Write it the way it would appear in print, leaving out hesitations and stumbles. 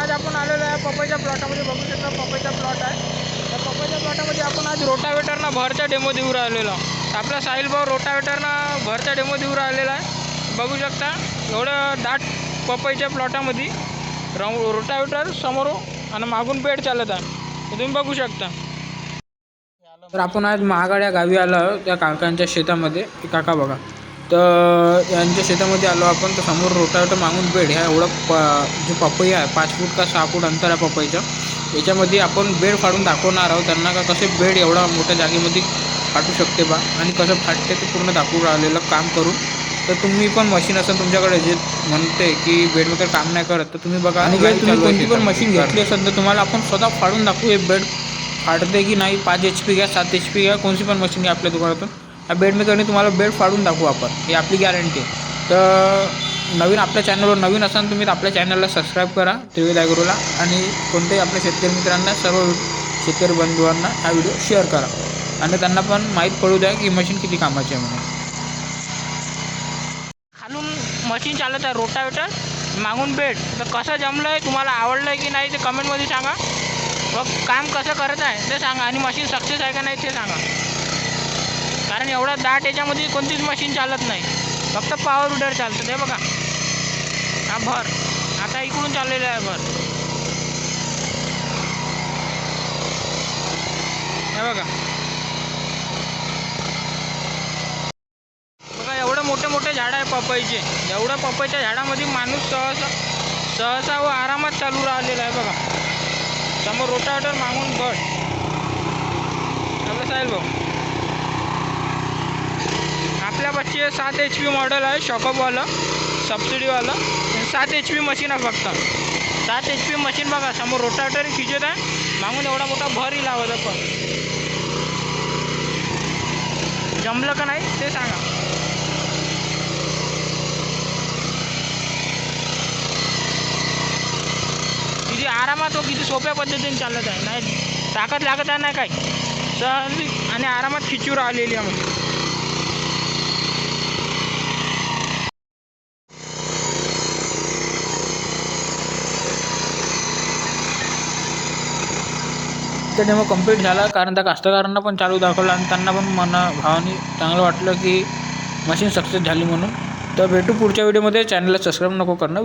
आज आपण आलेलो आहे पपईच्या प्लॉटामध्ये. बघू शकता पपईचा प्लॉट आहे. त्या पपईच्या प्लॉटामध्ये आपण आज रोटावेटरना भरचा डेमो देऊ राहिलेलो. आपला साहिल भाऊ रोटावेटरना भरचा डेमो देऊ राहिलेला आहे. बघू शकता एवढं दाट पपईच्या प्लॉटामध्ये रोटावेटर समोर आणि मागून बेड चालत आहे. तुम्ही बघू शकता. तर आपण आज महागाड्या गावी आलो त्या काकांच्या शेतामध्ये. काका बघा, तर यांच्या शेतामध्ये आलो आपण. तर समोर रोटावेटर मागून बेड ह्या एवढं जो पपई आहे 5 फूट का 6 फूट अंतर आहे पपईचं. याच्यामध्ये आपण बेड फाडून दाखवणार आहोत त्यांना का कसे बेड एवढा मोठ्या जागेमध्ये फाटू शकते बा आणि कसं फाटते ते पूर्ण दाखवून राहिलेलं काम करून. तर तुम्ही पण मशीन असेल तुमच्याकडे जे म्हणते की बेडमेकर काम नाही करत, तर तुम्ही बघा. आणि तुम्ही कोणती पण मशीन घेतली असेल तर तुम्हाला आपण स्वतः फाडून दाखवू हे बेड फाटते की नाही. 5 HP घ्या, 7 HP घ्या, कोणती पण मशीन घ्या आपल्या दुकानातून. या बेडमेकरने तुम्हाला बेड फाडून दाखवू आपण, ही आपली गॅरंटी आहे. तर नवीन आपल्या चॅनलवर नवीन असाल तुम्ही आपल्या चॅनलला सबस्क्राईब करा त्रिवेद ॲग्रोला. आणि कोणत्याही आपल्या शेतकरी मित्रांना, सर्व शेतकरी बंधूंना हा व्हिडिओ शेअर करा आणि त्यांना पण माहीत पडू द्या की मशीन किती कामाची आहे म्हणून. खालून मशीन चालत आहे रोटावेटर, मागून बेड. तर कसं जमलं आहे, तुम्हाला आवडलं आहे की नाही ते कमेंटमध्ये सांगा. मग काम कसं करत आहे ते सांगा आणि मशीन सक्सेस आहे का नाही ते सांगा. कारण एवढा दाट याच्यामध्ये कोणतीच मशीन चालत नाही, फक्त पॉवर विडर चालतं. ते बघा हा भर आता इकडून चाललेलं आहे भर. हे बघा बघा एवढं मोठे मोठे झाडं आहे पपईचे. एवढ्या पपईच्या झाडामध्ये माणूस सहसा व आरामात चालू राहिलेला आहे. बघा समोर रोटावेटर, मागून बड. आपलं साहेब भाऊ आपल्या बच्चे 7 HP मॉडेल आहे, शॉकअपवालं सबसिडीवालं. 7 HP मशीन आहे फक्त. 7 HP मशीन बघा. समोर रोटावेटर खिचत आहे, मागून एवढा मोठा भरही लावत आहे. पण जमलं का नाही ते सांगा. किती आरामात व किती सोप्या पद्धतीने चालत आहे. नाही ताकद लागत आहे नाही काय, सहज आणि आरामात खिचू राहिलेली आहे. तर डेमो कंप्लीट झाला कारण त्या कास्तकारांना पण चालू दाखवलं आणि त्यांना पण भावानी चांगलं वाटलं की मशीन सक्सेस झाली म्हणून. तर भेटू पुढच्या व्हिडिओमध्ये. चॅनलला सबस्क्राईब नको करणं.